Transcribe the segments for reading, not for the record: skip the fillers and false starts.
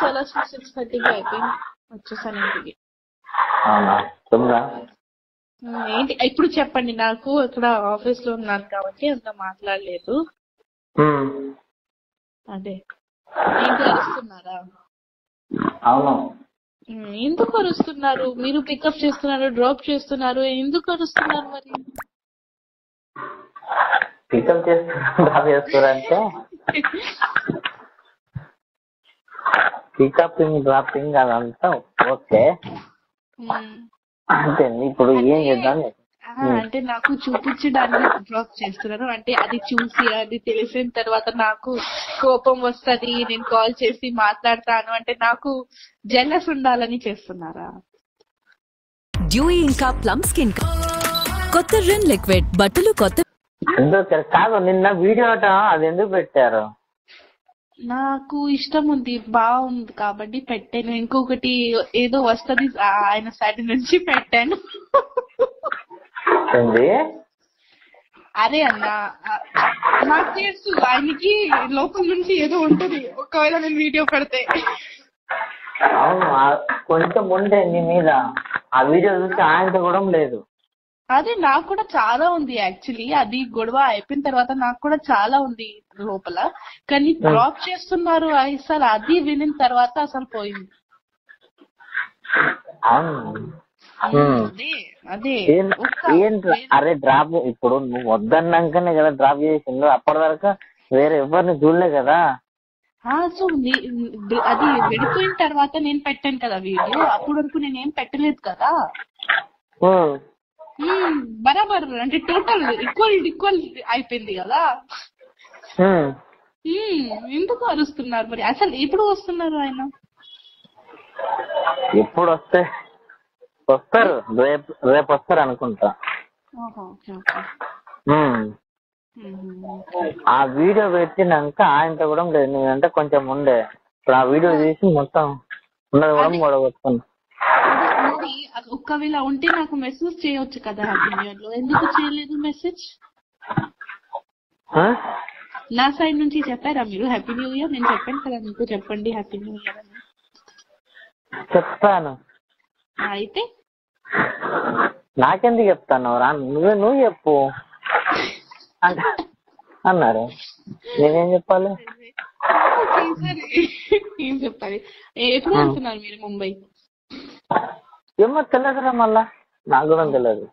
చాలా 6:30కి అయిపోయింది, వచ్చేసాను ఇంటికి. అవునా తొమ్మిదా? ఏంటి ఇప్పుడు చెప్పండి, నాకు అక్కడ ఆఫీస్ లో ఉన్నాను కాబట్టి అంత మాట్లాడలేదు. అదే ఏంటి అరుస్తున్నారా? అవును. ఎందుకు అరుస్తున్నారు? మీరు పికప్ చేస్తున్నారు, డ్రాప్ చేస్తున్నారు, ఎందుకు అరుస్తున్నారు మరి? పికప్ చేస్తారంటే పికపింగ్ డ్రాపింగ్ అదంతా ఓకే, అంతే. ఇప్పుడు ఏం చేద్దాం అంటే నాకు చూపించడానికి డ్రాప్ చేస్తున్నారు, అంటే అది చూసి అది తెలిసిన తర్వాత నాకు కోపం వస్తది, నేను కాల్ చేసి మాట్లాడతాను అంటే నాకు జెలస్ ఉండాలని చేస్తున్నారా? డ్యూయి ఇంకా ప్లమ్ స్కిన్ కొత్త రిన్ లిక్విడ్ బట్టలు కొత్త. ఎందుకు కాదు, నిన్న వీడియో అది ఎందుకు పెట్టారు? నాకు ఇష్టం ఉంది, బాగుంది కాబట్టి పెట్టాను. ఇంకొకటి ఏదో వస్తది ఆయన సైడ్ నుంచి పెట్టాను. అరే అన్న నాకు తెలుసు ఆయనకి లోపల నుంచి ఏదో ఉంటది ఒకవేళ నేను వీడియో పెడితే. అవును, కొంచెం ఉండే నీ మీద. ఆ వీడియో చూసి ఆయనతో కూడా లేదు. అదే నాకు కూడా చాలా ఉంది యాక్చువల్లీ. అది గొడవ అయిపోయిన తర్వాత నాకు కూడా చాలా ఉంది లోపల, కానీ డ్రాప్ చేస్తున్నారు అసలు అది వినిన తర్వాత అసలు పోయింది. అదే అరే డ్రాప్ ఇప్పుడు నువ్వు వద్దన్నాకనే కదా డ్రాప్ చేసిండు, అప్పటి వరకు వేరే ఎవరిని చూడలే కదా. సో అది విడిపోయిన తర్వాత నేను పెట్టాను కదా వీడియో, అప్పటి వరకు నేనేం పెట్టలేదు కదా. బరాబర్ అంటే టోటల్ ఈక్వల్ అయిపోయింది కదా. ఎందుకు అరుస్తున్నారు మరి? అసలు ఎప్పుడు వస్తున్నారు ఆయన? ఎప్పుడు వస్తారు, రేపు వస్తారు అనుకుంటా. ఆ వీడియో పెట్టినాక ఆయనతో కూడా లేదు, నువ్వంటే కొంచెం ఉండే. ఇప్పుడు ఆ వీడియో తీసి మొత్తం ఉన్నది కూడా మొడగొట్టుకున్నా. ఒక్కవేళ ఉంటే నాకు మెసేజ్ చేయొచ్చు కదా హ్యాపీ న్యూ ఇయర్ లో, ఎందుకు చేయలేదు మెసేజ్? నా సైడ్ నుంచి చెప్పారా మీరు హ్యాపీ న్యూ ఇయర్? నేను చెప్పాను కదా మీకు, చెప్పండి హ్యాపీ న్యూ ఇయర్ అని. చెప్తాను. అయితే నాకెందుకు చెప్తాను రా, నువ్వు చెప్పు అన్నారు, నేనేం చెప్పాలి? ఏం చెప్పాలి? ఎప్పుడు వెళ్తున్నారు మీరు ముంబై? ఏమో తెలియదురా, మళ్ళా నాకు కూడా తెలియదు.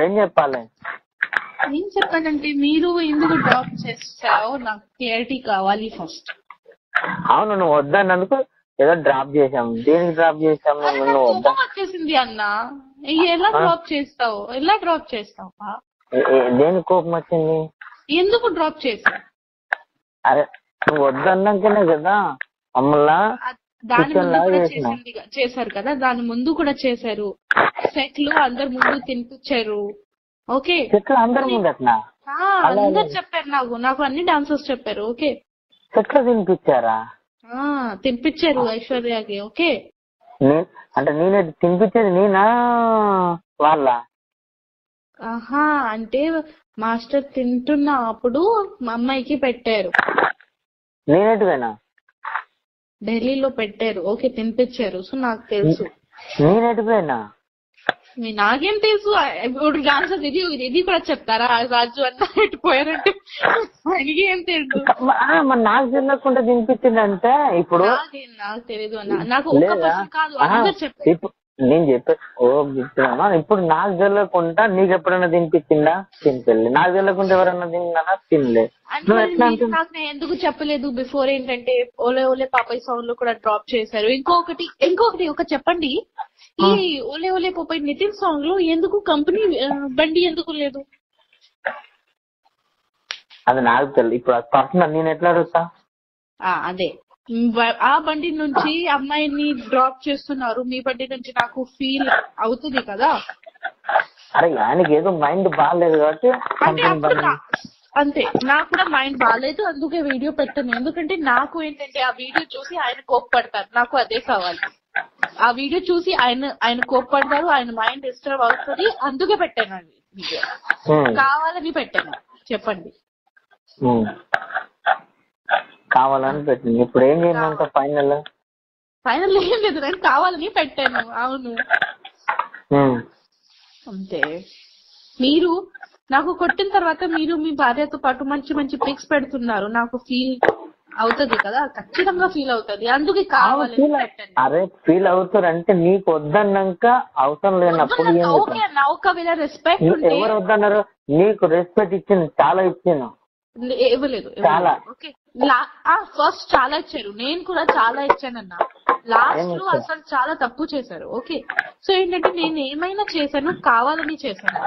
ఏం చెప్పాలి? ఏం చెప్పాలంటే మీరు ఎందుకు డ్రాప్ చేస్తావో నాకు క్లారిటీ కావాలి ఫస్ట్. అవును, నువ్వు వద్దన్నందుకు ఏదో డ్రాప్ చేసాం. దేనికి డ్రాప్ చేసాం? కోపం వచ్చేసింది అన్న. ఎలా డ్రాప్ చేస్తావు? దేనికి కోపం వచ్చింది? ఎందుకు డ్రాప్ చేసావు? అరే నువ్వు వద్దన్నాకనే కదా మమ్మల్ని. దాని ముందు కూడా చేశారు కదా, దాని ముందు కూడా చేశారు. సెట్లు అందరు ముందు తినిపించారు. ఓకే, సెట్లు అందరి ముందు అట్లా అందరు చెప్పారు, నాకు అన్ని డాన్సర్స్ చెప్పారు. ఓకే, సెట్లు తినిపించారు ఐశ్వర్యకి. ఓకే, అంటే నేనే తినిపించేది, నేనా వాళ్ళ? అంటే మాస్టర్ తింటున్న అప్పుడు మా అమ్మాయికి పెట్టారు. నేనేటివేనా? ఢిల్లీలో పెట్టారు. ఓకే, తినిపించారు. సో నాకు తెలుసు. నేనేటివేనా? నాకేం తెలుసు? ఇప్పుడు డాన్సర్ ఇది కూడా చెప్తారా? రాజు అన్న ఎట్టిపోయారంటే ఆయనకి ఏం తెలుసు? మరి నాకు తెలియకుండా తినిపించిందంటే ఇప్పుడు నాకు తెలియదు అన్న, నాకు ఒక్క పర్సన్ కాదు అందరు చెప్పారు. నేను చెప్పే ఇప్పుడు నాకు తెలియకుండా నీకు ఎప్పుడైనా తినిపించిందా? తినిపెళ్ళి. నాకు తెలియకుండా ఎవరన్నా తిన్నా? తినలే. నాకు ఎందుకు చెప్పలేదు బిఫోర్? ఏంటంటే ఓలే ఓలే పాపయ్య సాంగ్ లో కూడా డ్రాప్ చేశారు. ఇంకొకటి ఒక చెప్పండి, ఈ ఓలే ఓలే పాపయ్య నితిన్ సాంగ్ లో ఎందుకు కంపెనీ బండి ఎందుకు లేదు? అది నాకు తెలియదు. ఇప్పుడు పర్సనల్ నేను ఎట్లా అడుగుతా? అదే ఆ బండి నుంచి అమ్మాయిని డ్రాప్ చేస్తున్నారు, మీ బండి నుంచి నాకు ఫీల్ అవుతుంది కదా. అరే ఆయనకి ఏదో మైండ్ బాగాలేదు కాబట్టి అంతే. నాకు కూడా మైండ్ బాగాలేదు, అందుకే వీడియో పెట్టాను. ఎందుకంటే నాకు ఏంటంటే ఆ వీడియో చూసి ఆయన కోప్పడతారు, నాకు అదే కావాలి. ఆ వీడియో చూసి ఆయన కోప్పడతారు, ఆయన మైండ్ డిస్టర్బ్ అవుతుంది, అందుకే పెట్టాను అది వీడియో. కావాలని పెట్టాను. చెప్పండి. కావాలని పెట్టింది. ఇప్పుడు ఏం చేయమంట ఫైనల్? ఫైనల్ ఏం లేదు, నేను కావాలని పెట్టాను. అవును అంతే. మీరు నాకు కొట్టిన తర్వాత మీరు మీ భార్యతో పాటు మంచి మంచి పిక్స్ పెడుతున్నారు, నాకు ఫీల్ అవుతుంది కదా, ఖచ్చితంగా ఫీల్ అవుతుంది. అందుకే కావాలని పెట్టాను. అరే ఫీల్ అవుతారు అంటే నీకు వద్దన్నాక అవసరం లేనప్పుడు ఓకే అన్న, ఒకవేళ రెస్పెక్ట్ ఉంటే. ఎవరు వద్దన్నారు? నీకు రెస్పెక్ట్ ఇచ్చింది, చాలా ఇచ్చాను. ఇవ్వలేదు ఓకే, ఫస్ట్ చాలా ఇచ్చారు, నేను కూడా చాలా ఇచ్చానన్నా. లాస్ట్ లో అసలు చాలా తప్పు చేశారు. ఓకే, సో ఏంటంటే నేను ఏమైనా చేశాను కావాలని చేశాను.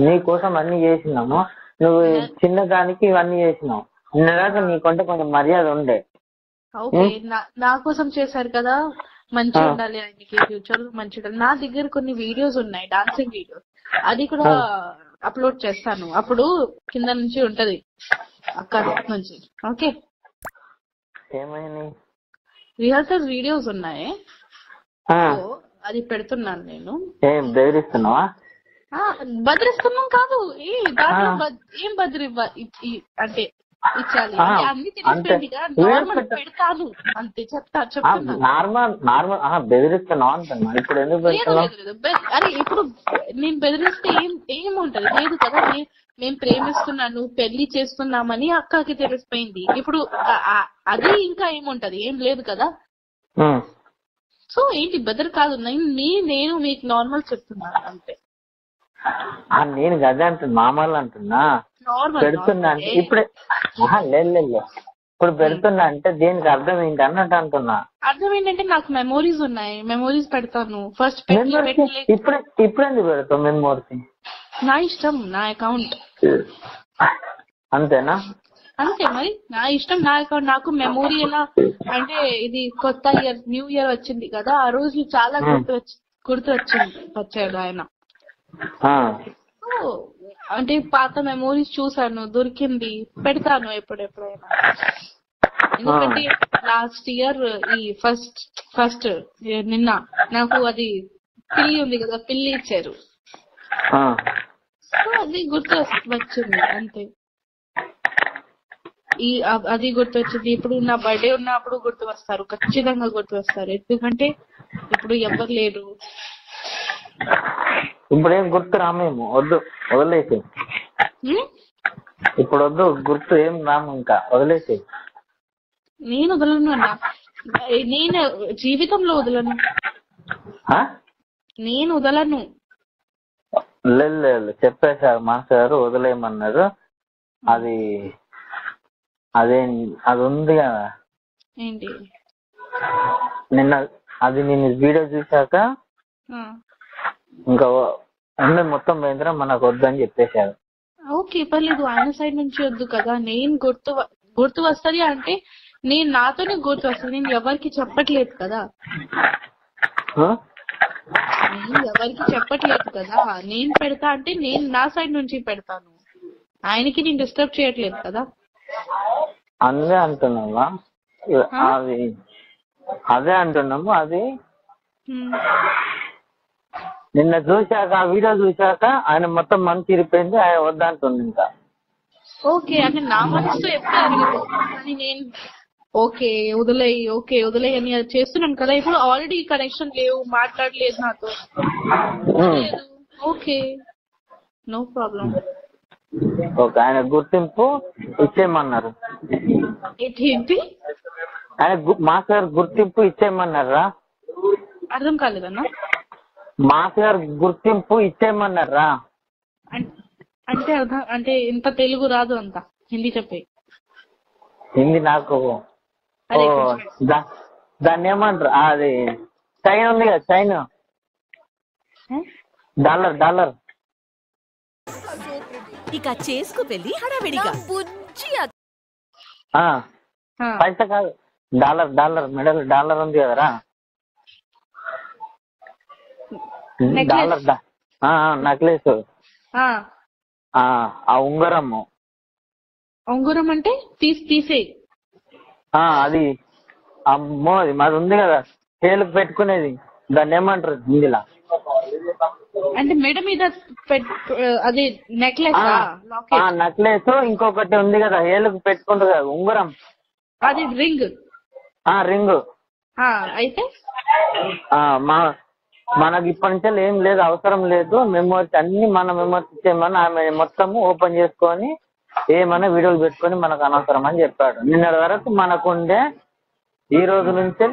నీ కోసం అన్ని చేసినాము, నువ్వు చిన్నదానికి ఇవన్నీ చేసినావు. నిన్నదాకా నీకంటే కొంచెం మర్యాద ఉండే. ఓకే, నా కోసం చేశారు కదా, మంచిగా ఉండాలి ఆయనకి, ఫ్యూచర్ లో మంచిగా ఉండాలి. నా దగ్గర కొన్ని వీడియోస్ ఉన్నాయి, డాన్సింగ్ వీడియోస్, అది కూడా అప్లోడ్ చేస్తాను. అప్పుడు కింద నుంచి ఉంటది అక్కడ నుంచి. ఓకే, ఏమైనా రిహర్సల్ వీడియోస్ ఉన్నాయి, అది పెడుతున్నాను నేను. ఏం బెదిరిస్తున్నావా? బదిరిస్తున్నాం కాదు, ఏం బదిరి అంటే ఇచ్చాలి అన్ని తెలిసిపోయిందిగా, నార్మల్ పెడతాను అంతే, చెప్తున్నా. నార్మల్ బెదిరిస్తున్నావు అంటున్నా. ఇప్పుడు ఎందుకు అరే ఇప్పుడు నేను బెదిరిస్తే ఏముంటది? లేదు కదా, మేము ప్రేమిస్తున్నాను, పెళ్లి చేస్తున్నామని అక్కకి తెలిసిపోయింది. ఇప్పుడు అది ఇంకా ఏముంటది? ఏం లేదు కదా. సో ఏంటి బెదర్ కాదు, నేను మీకు నార్మల్ చెప్తున్నాను అంతే. నేను గదే అంటున్నా, మామూలు అంటున్నా. పెడుతున్నా అంటే ఇప్పుడే లేదు, ఇప్పుడు పెడుతున్నా అంటే దీనికి అర్థం ఏంటి అన్నట్టు అంటున్నా. అర్థం ఏంటంటే నాకు మెమోరీస్ ఉన్నాయి, మెమోరీస్ పెడతాను. ఫస్ట్ ఇప్పుడెందుకు పెడతావు మెమోరీస్? నా ఇష్టం, నా అకౌంట్ అంతేనా? అంతే మరి, నా ఇష్టం, నా అకౌంట్. నాకు మెమోరీ ఎలా అంటే, ఇది కొత్త ఇయర్, న్యూ ఇయర్ వచ్చింది కదా, ఆ రోజు చాలా గుర్తు వచ్చాడు ఆయన. అంటే పాత మెమోరీస్ చూసాను, దొరికింది, పెడతాను ఎప్పుడెప్పుడైనా. ఎందుకంటే లాస్ట్ ఇయర్ ఈ ఫస్ట్ నిన్న నాకు అది పిల్లి ఉంది కదా, పిల్లి ఇచ్చారు. సో అది గుర్తు వచ్చింది అంతే. అది గుర్తొచ్చింది. ఇప్పుడు నా బర్త్డే ఉన్నప్పుడు గుర్తు వస్తారు, ఖచ్చితంగా గుర్తు వస్తారు. ఎందుకంటే ఇప్పుడు ఎవరు లేరు. ఇప్పుడు ఏం గుర్తు రామేమో, వద్దు వదిలేసి. ఇప్పుడు వద్దు, గుర్తు ఏం రాము, ఇంకా వదిలేసి. నేను వదలను అన్నా, నేను జీవితంలో వదలను, నేను వదలను. లేదు చెప్పేశారు మాస్టర్ గారు, వదిలేయమన్నారు. అది ఉంది కదా ఏంటి, నిన్న అది నేను వీడియో చూశాక ఇంకా మొత్తం పోయిందిరా, మనకు వద్దని చెప్పేశారు. ఓకే పర్లేదు, ఆయన సైడ్ నుంచి వద్దు కదా. నేను గుర్తు వస్తుంది అంటే నేను నాతోనే గుర్తు వస్తుంది, నేను ఎవరికి చెప్పట్లేదు కదా. నేను పెడతా అంటే నేను నా సైడ్ నుంచి పెడతాను, ఆయనకి నేను డిస్టర్బ్ చేయట్లేదు కదా. అదే అంటున్నావా? అదే అంటున్నాము. అది నిన్న చూశాక, ఆ వీడియో చూశాక ఆయన మొత్తం మనసు ఇరిపోయింది, ఆయన వద్దంటుంది ఇంకా. ఓకే అంటే నా మనసుతో ఎప్పుడు కానీ నేను ఓకే వదిలేయి అని చేస్తున్నాను కదా. ఇప్పుడు ఆల్రెడీ కనెక్షన్ లేవు, మాట్లాడలేదు నాతో. Okay no problem. ఓకే, ఆయన గుర్తింపు ఇచ్చేయమన్నారు. ఏంటి? ఆయన మాస్టర్ గారు గుర్తింపు ఇచ్చేయమన్నారా? అర్థం కాలేదన్నా. మాస్టర్ గారు గుర్తింపు ఇచ్చేయమన్నారా అంటే అర్థం అంటే ఇంత తెలుగు రాదు, అంత హిందీ చెప్పే. హిందీ నాకు దాన్ని ఏమంటారు, అది చైన్ ఉంది కదా, చైన్ డాలర్. ఇక చేసుకు వెళ్ళి హడావిడిగా పైసా కాదు, డాలర్ మెడల్ డాలర్ ఉంది కదరా, డాలర్ నెక్లెస్, ఆ ఉంగరము. ఉంగరం అంటే తీసే అది అమ్మో, మాది ఉంది కదా చేలకు పెట్టుకునేది, దాన్ని ఏమంటారు హిందీలా? అంటే మెడ మీద అది నెక్లెస్ నెక్లెస్ ఇంకొకటి ఉంది కదా ఏళ్ళకు పెట్టుకుంటారు కదా ఉంగరం, అది రింగ్. రింగ్ అయితే మనకి ఇప్పటి నుంచి ఏం లేదు, అవసరం లేదు. మెమోరీస్ అన్ని మన మెమోరీస్ ఇచ్చేయమని ఆమె మొత్తం ఓపెన్ చేసుకొని ఏమన్నా వీడియోలు పెట్టుకొని మనకు అనవసరం అని చెప్పాడు. నిన్నటి వరకు మనకుండే, ఈ రోజు నుంచి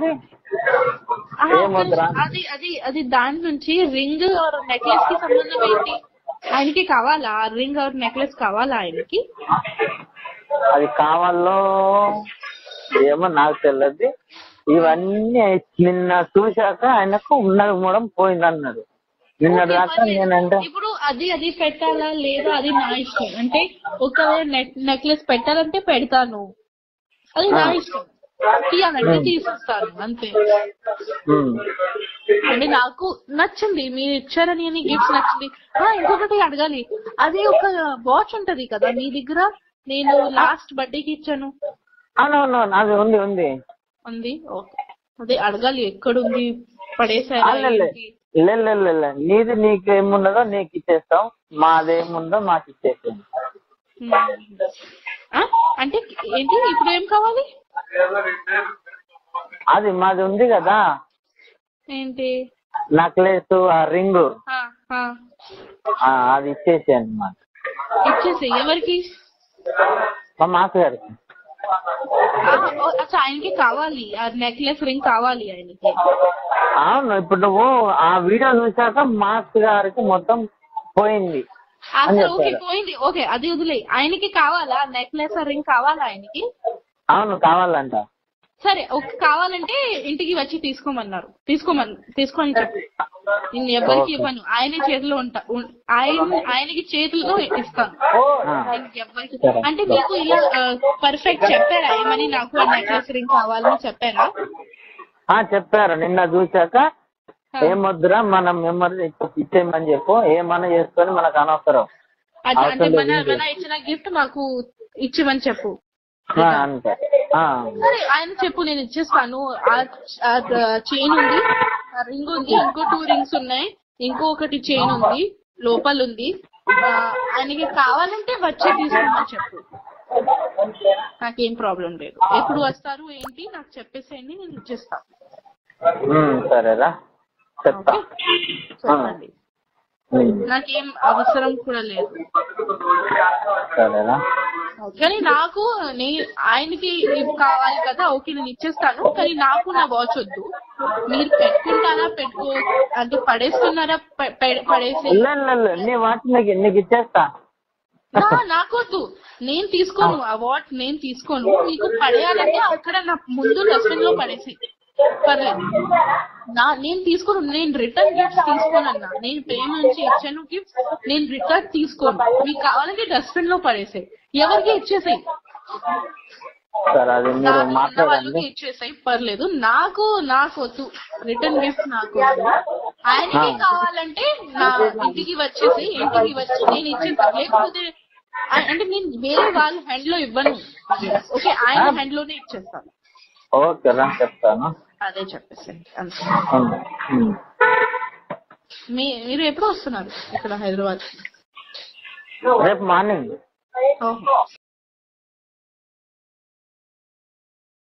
అది దాని నుంచి రింగ్ ఆర్ నెక్లెస్ కి సంబంధం ఏంటి? ఆయనకి కావాలా రింగ్ ఆర్ నెక్లెస్? కావాలా ఆయనకి? అది కావాలో ఏమో నాకు తెలియదు. ఇవన్నీ నిన్న చూశాక ఆయనకు ఉన్నది మూడం పోయిందన్నాడు. నిన్న దాకా నేనంటే ఇప్పుడు అది పెట్టాలా లేదా అది నా ఇష్టం. అంటే ఒకవేళ నెక్లెస్ పెట్టాలంటే పెడతాను, అది నా ఇష్టం. తీయాలంటే తీసేస్తాను అంతే. అంటే నాకు నచ్చింది, మీరు ఇచ్చారని అని గిఫ్ట్స్ నచ్చింది. ఇంకొకటి అడగాలి, అది ఒక వాచ్ ఉంటది కదా మీ దగ్గర, నేను లాస్ట్ బర్త్డేకి ఇచ్చాను. అది ఉంది ఉంది ఉంది. ఓకే, అదే అడగాలి ఎక్కడుంది, పడేసారా? నీది నీకేమున్నదో నీకు ఇచ్చేస్తాం, మాదేముందో మాకు ఇచ్చేస్తాం. అంటే ఏంటి ఇప్పుడు ఏం కావాలి? అది మాది ఉంది కదా ఏంటి? నెక్లెస్, ఆ రింగ్, అది ఇచ్చేసి అన్నమాట. ఇచ్చేసి ఎవరికి? మా మాస్ గారికి. ఆయనకి కావాలి ఆ నెక్లెస్ రింగ్ కావాలి ఆయనకి. అవును, ఇప్పుడు నువ్వు ఆ వీడియో చూసాక మాస్ గారికి మొత్తం పోయింది. ఓకే పోయింది, ఓకే అది వదిలే. ఆయనకి కావాలా నెక్లెస్ రింగ్? కావాలా ఆయనకి? అవును కావాలంట. సరే ఓకే, కావాలంటే ఇంటికి వచ్చి తీసుకోమన్నారు. తీసుకొని చెప్పు, నేను ఎవరికి ఇవ్వను, ఆయన చేతిలో ఉంటా, ఆయనకి చేతిలో ఇస్తాను. ఎవరికి అంటే మీకు ఇలా పర్ఫెక్ట్ చెప్పారా ఏమని? నాకు ఆ నెక్లెస్ రింగ్ కావాలని చెప్పారా? చెప్పారు. నిన్న చూసాక ఏమొద్దురా మనం మెమరీ ఇచ్చేయమని చెప్పు, ఏమన్నా చేసుకొని మనకు అనవసరం. అంటే మన ఇచ్చిన గిఫ్ట్ మాకు ఇచ్చేమని చెప్పు అంతే. సరే ఆయన చెప్పు, నేను ఇచ్చేస్తాను. చైన్ ఉంది, రింగ్ ఉంది, ఇంకో 2 రింగ్స్ ఉన్నాయి, ఇంకొకటి చైన్ ఉంది, లోపల ఉంది. ఆయనకి కావాలంటే వచ్చి తీసుకోమని చెప్పు, నాకేం ప్రాబ్లం లేదు. ఎప్పుడు వస్తారు ఏంటి నాకు చెప్పేసేయండి, నేను ఇచ్చేస్తాను. సరేరా చెప్పండి, నాకేం అవసరం కూడా లేదు. కానీ నాకు ఆయనకి కావాలి కదా, ఓకే నేను ఇచ్చేస్తాను. కానీ నాకు నా వాచ్ వద్దు. మీరు పెట్టుకుంటారా అంటే పడేస్తున్నారా? పడేసి నాకొద్దు, నేను తీసుకోను ఆ వాచ్, నేను తీసుకోను. మీకు పడేయాలంటే అక్కడ నా ముందు డస్ట్బిన్ లో పడేసి పర్లేదు. నేను తీసుకోను, నేను రిటర్న్ గిఫ్ట్స్ తీసుకోనన్నా. నేను ప్రేమ నుంచి ఇచ్చాను గిఫ్ట్స్, నేను రిటర్న్ తీసుకోను. మీకు కావాలంటే డస్ట్బిన్ లో పడేసాయి, ఎవరికి ఇచ్చేసాయి, వాళ్ళకి ఇచ్చేసాయి, పర్లేదు. నాకు వద్దు రిటర్న్ గిఫ్ట్, నాకు ఆయనకి కావాలంటే నా ఇంటికి వచ్చేసి నేను ఇచ్చేస్తాను. లేకపోతే అంటే నేను వేరే వాళ్ళ హ్యాండ్ లో ఇవ్వను, ఓకే ఆయన హ్యాండ్ లోనే ఇచ్చేస్తాను. ఓకే రా చెప్తాను. అదే చెప్పేసండి అంతే. మీరు ఎప్పుడు వస్తున్నారు ఇక్కడ హైదరాబాద్? రేపు మార్నింగ్. ఓహో